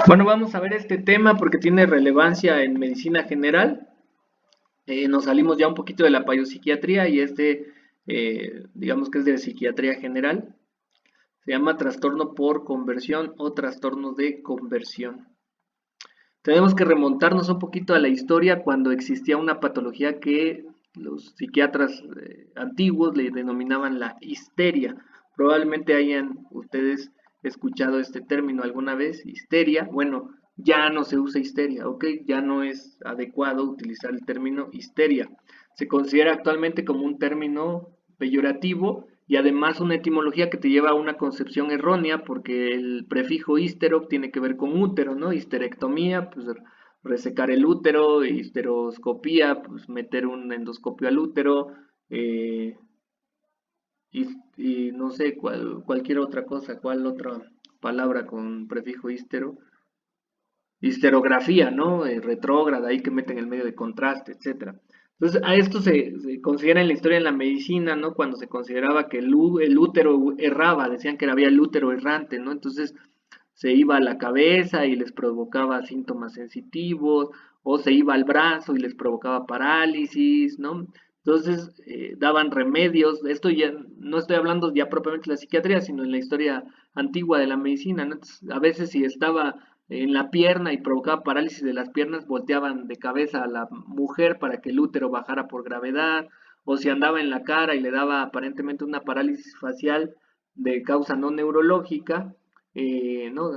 Bueno, vamos a ver este tema porque tiene relevancia en medicina general. Nos salimos ya un poquito de la psiquiatría y digamos que es de psiquiatría general. Se llama trastorno por conversión o trastorno de conversión. Tenemos que remontarnos un poquito a la historia cuando existía una patología que los psiquiatras antiguos le denominaban la histeria. Probablemente hayan ustedes escuchado este término alguna vez, histeria. Bueno, ya no se usa histeria, ¿ok? Ya no es adecuado utilizar el término histeria. Se considera actualmente como un término peyorativo y además una etimología que te lleva a una concepción errónea porque el prefijo histero tiene que ver con útero, ¿no? Histerectomía, pues resecar el útero, histeroscopía, pues meter un endoscopio al útero, eh, y no sé cualquier otra cosa, cuál otra palabra con prefijo histero, histerografía, ¿no? Retrógrada, ahí que meten el medio de contraste, etcétera. Entonces, a esto se considera en la historia de la medicina, ¿no? Cuando se consideraba que el útero erraba, decían que había el útero errante, ¿no? Entonces, se iba a la cabeza y les provocaba síntomas sensitivos, o se iba al brazo y les provocaba parálisis, ¿no? Entonces, daban remedios. Esto ya no estoy hablando ya propiamente de la psiquiatría, sino en la historia antigua de la medicina, ¿no? Entonces, a veces si estaba en la pierna y provocaba parálisis de las piernas, volteaban de cabeza a la mujer para que el útero bajara por gravedad, o si andaba en la cara y le daba aparentemente una parálisis facial de causa no neurológica, ¿no?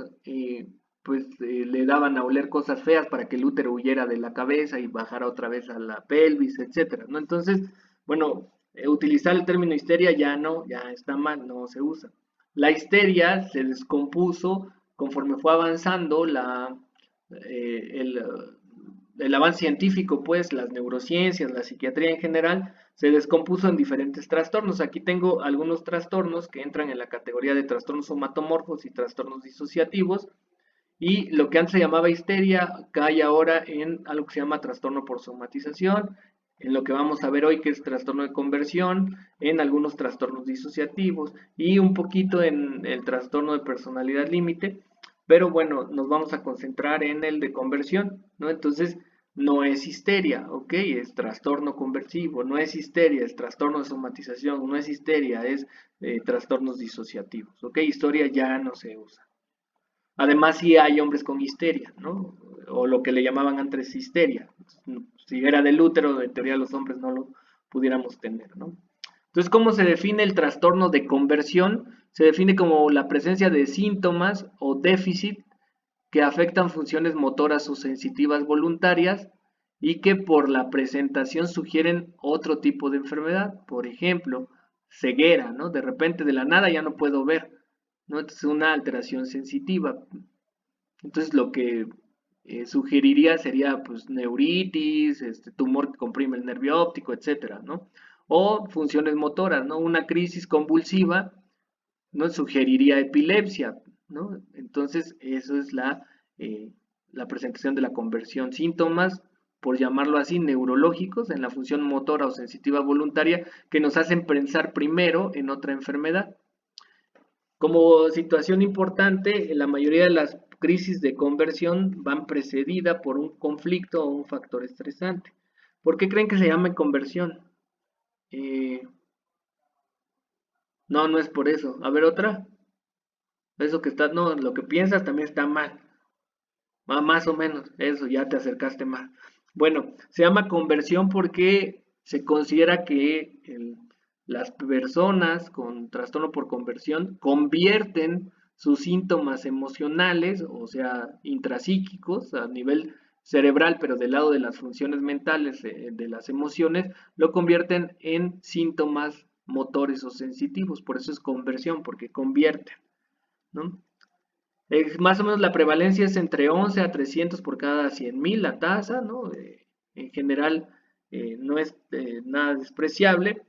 Le daban a oler cosas feas para que el útero huyera de la cabeza y bajara otra vez a la pelvis, etcétera, ¿no? Entonces, bueno, utilizar el término histeria ya no, ya está mal, no se usa. La histeria se descompuso conforme fue avanzando eh, el, el avance científico, pues, las neurociencias, la psiquiatría en general, se descompuso en diferentes trastornos. Aquí tengo algunos trastornos que entran en la categoría de trastornos somatomorfos y trastornos disociativos. Y lo que antes se llamaba histeria cae ahora en algo que se llama trastorno por somatización, en lo que vamos a ver hoy que es trastorno de conversión, en algunos trastornos disociativos y un poquito en el trastorno de personalidad límite, pero bueno, nos vamos a concentrar en el de conversión, ¿no? Entonces, no es histeria, ¿ok? Es trastorno conversivo, no es histeria, es trastorno de somatización, no es histeria, es trastornos disociativos, ¿ok? Historia ya no se usa. Además, sí hay hombres con histeria, ¿no? O lo que le llamaban antes histeria. Si era del útero, en teoría los hombres no lo pudiéramos tener, ¿no? Entonces, ¿cómo se define el trastorno de conversión? Se define como la presencia de síntomas o déficit que afectan funciones motoras o sensitivas voluntarias y que por la presentación sugieren otro tipo de enfermedad. Por ejemplo, ceguera, ¿no? De repente de la nada ya no puedo ver, ¿no? Es una alteración sensitiva. Entonces lo que sugeriría sería pues neuritis, tumor que comprime el nervio óptico, etcétera, ¿no? O funciones motoras, ¿no? Una crisis convulsiva, ¿no? Sugeriría epilepsia, ¿no? Entonces eso es la presentación de la conversión. Síntomas, por llamarlo así, neurológicos en la función motora o sensitiva voluntaria que nos hacen pensar primero en otra enfermedad. Como situación importante, la mayoría de las crisis de conversión van precedida por un conflicto o un factor estresante. ¿Por qué creen que se llame conversión? Eh, no, no es por eso. A ver, otra. Eso que está, no, lo que piensas también está mal. Más o menos, eso, ya te acercaste más. Bueno, se llama conversión porque se considera que las personas con trastorno por conversión convierten sus síntomas emocionales, o sea, intrapsíquicos, a nivel cerebral, pero del lado de las funciones mentales, de las emociones, lo convierten en síntomas motores o sensitivos. Por eso es conversión, porque convierten, ¿no? Más o menos la prevalencia es entre 11 a 300 por cada 100.000 la tasa, ¿no? En general no es nada despreciable.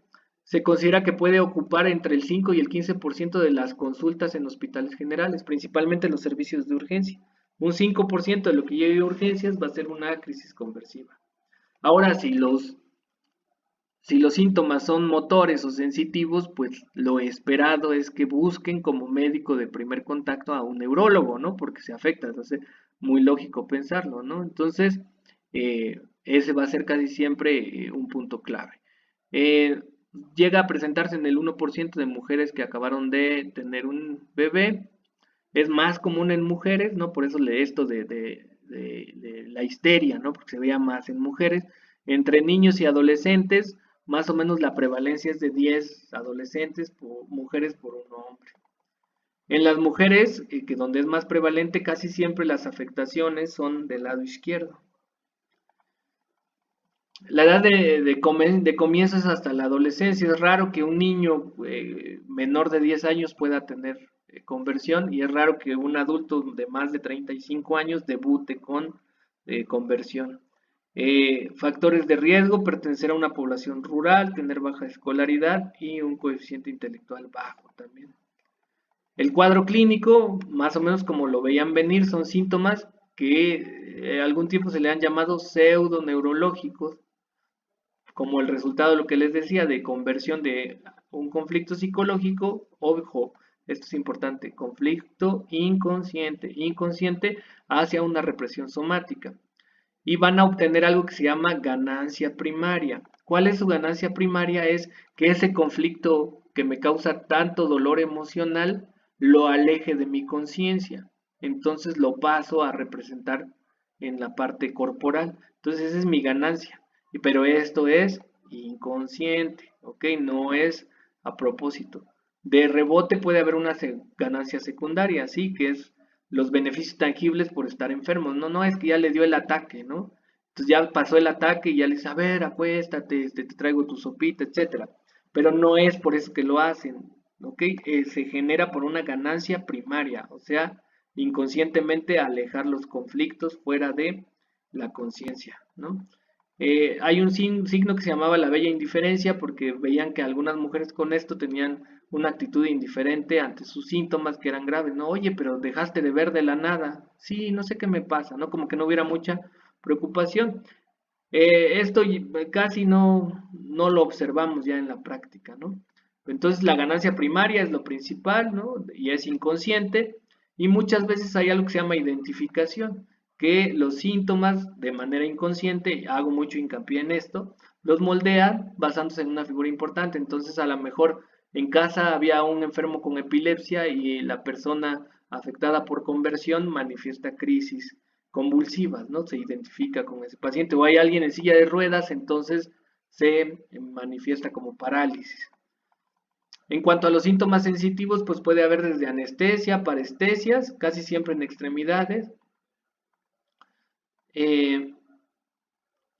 Se considera que puede ocupar entre el 5 y el 15% de las consultas en hospitales generales, principalmente los servicios de urgencia. Un 5% de lo que llegue a urgencias va a ser una crisis conversiva. Ahora, si los síntomas son motores o sensitivos, pues lo esperado es que busquen como médico de primer contacto a un neurólogo, ¿no? Porque se afecta. Entonces, muy lógico pensarlo, ¿no? Entonces, ese va a ser casi siempre un punto clave. Eh, Llega a presentarse en el 1% de mujeres que acabaron de tener un bebé. Es más común en mujeres, ¿no? Por eso le esto de la histeria, ¿no? Porque se veía más en mujeres. Entre niños y adolescentes, más o menos la prevalencia es de 10 adolescentes por mujeres por un hombre. En las mujeres, que donde es más prevalente, casi siempre las afectaciones son del lado izquierdo. La edad de comienzo es hasta la adolescencia. Es raro que un niño menor de 10 años pueda tener conversión y es raro que un adulto de más de 35 años debute con conversión. Factores de riesgo: pertenecer a una población rural, tener baja escolaridad y un coeficiente intelectual bajo también. El cuadro clínico, más o menos como lo veían venir, son síntomas que algún tiempo se le han llamado pseudoneurológicos, como el resultado de lo que les decía, de conversión de un conflicto psicológico. Ojo, esto es importante: conflicto inconsciente hacia una represión somática. Y van a obtener algo que se llama ganancia primaria. ¿Cuál es su ganancia primaria? Es que ese conflicto que me causa tanto dolor emocional lo aleje de mi conciencia. Entonces lo paso a representar en la parte corporal. Entonces esa es mi ganancia. Pero esto es inconsciente, ¿ok? No es a propósito. De rebote puede haber una ganancia secundaria, ¿sí? Que es los beneficios tangibles por estar enfermos. No, no, es que ya le dio el ataque, ¿no? Entonces ya pasó el ataque y ya le dice, a ver, acuéstate, te traigo tu sopita, etcétera. Pero no es por eso que lo hacen, ¿ok? Se genera por una ganancia primaria, o sea, inconscientemente alejar los conflictos fuera de la conciencia, ¿no? Hay un signo que se llamaba la bella indiferencia porque veían que algunas mujeres con esto tenían una actitud indiferente ante sus síntomas que eran graves, ¿no? Oye, pero dejaste de ver de la nada. Sí, no sé qué me pasa, ¿no? Como que no hubiera mucha preocupación. Esto casi no lo observamos ya en la práctica, ¿no? Entonces la ganancia primaria es lo principal, ¿no? Y es inconsciente. Y muchas veces hay algo que se llama identificación, que los síntomas de manera inconsciente, hago mucho hincapié en esto, los moldean basándose en una figura importante. Entonces a lo mejor en casa había un enfermo con epilepsia y la persona afectada por conversión manifiesta crisis convulsivas, ¿no? Se identifica con ese paciente. O hay alguien en silla de ruedas, entonces se manifiesta como parálisis. En cuanto a los síntomas sensitivos, pues puede haber desde anestesia, parestesias, casi siempre en extremidades. Eh,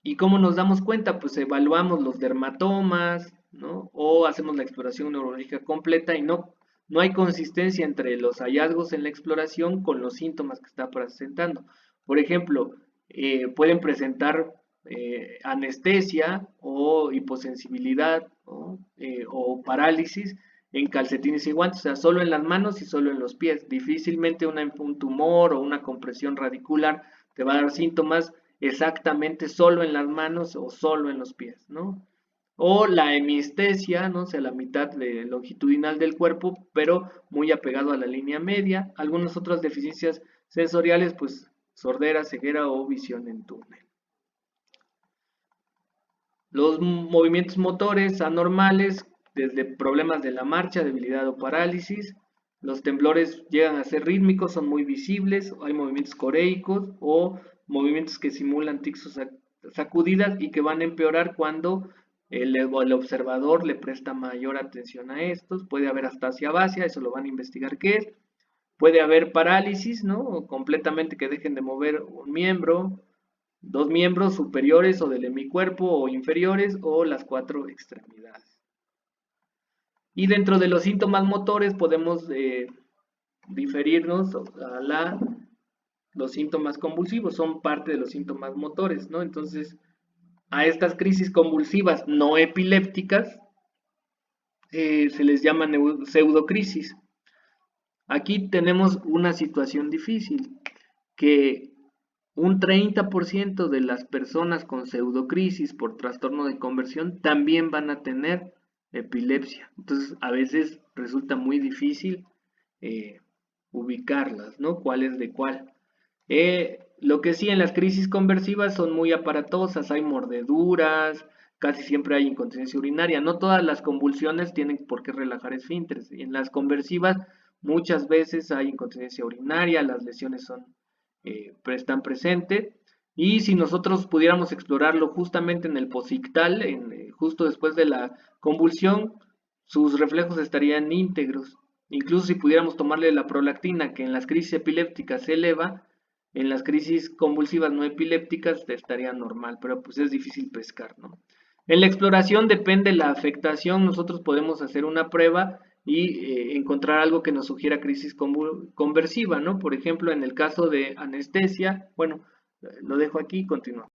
¿Y cómo nos damos cuenta? Pues evaluamos los dermatomas, ¿no? O hacemos la exploración neurológica completa y no hay consistencia entre los hallazgos en la exploración con los síntomas que está presentando. Por ejemplo, pueden presentar anestesia o hiposensibilidad, ¿no? O parálisis en calcetines y guantes, o sea, solo en las manos y solo en los pies. Difícilmente un tumor o una compresión radicular te va a dar síntomas exactamente solo en las manos o solo en los pies, ¿no? O la hemiestesia, ¿no? O sea, la mitad longitudinal del cuerpo, pero muy apegado a la línea media. Algunas otras deficiencias sensoriales, pues sordera, ceguera o visión en túnel. Los movimientos motores anormales, desde problemas de la marcha, debilidad o parálisis. Los temblores llegan a ser rítmicos, son muy visibles. Hay movimientos coreicos o movimientos que simulan tics o sacudidas y que van a empeorar cuando el observador le presta mayor atención a estos. Puede haber astasia vacía, eso lo van a investigar qué es. Puede haber parálisis, ¿no? O completamente que dejen de mover un miembro, dos miembros superiores o del hemicuerpo o inferiores o las cuatro extremidades. Y dentro de los síntomas motores podemos diferirnos a los síntomas convulsivos, son parte de los síntomas motores, ¿no? Entonces, a estas crisis convulsivas no epilépticas se les llama pseudocrisis. Aquí tenemos una situación difícil, que un 30% de las personas con pseudocrisis por trastorno de conversión también van a tener epilepsia. Entonces, a veces resulta muy difícil eh, ubicarlas, ¿no? ¿Cuál es de cuál? Lo que sí, en las crisis conversivas son muy aparatosas, hay mordeduras, casi siempre hay incontinencia urinaria. No todas las convulsiones tienen por qué relajar esfínteres. En las conversivas muchas veces hay incontinencia urinaria, las lesiones están presentes. Y si nosotros pudiéramos explorarlo justamente en el posictal, justo después de la convulsión, sus reflejos estarían íntegros. Incluso si pudiéramos tomarle la prolactina, que en las crisis epilépticas se eleva, en las crisis convulsivas no epilépticas estaría normal, pero pues es difícil pescar, ¿no? En la exploración depende la afectación, nosotros podemos hacer una prueba y encontrar algo que nos sugiera crisis conversiva, ¿no? Por ejemplo, en el caso de anestesia, bueno, lo dejo aquí y continúo.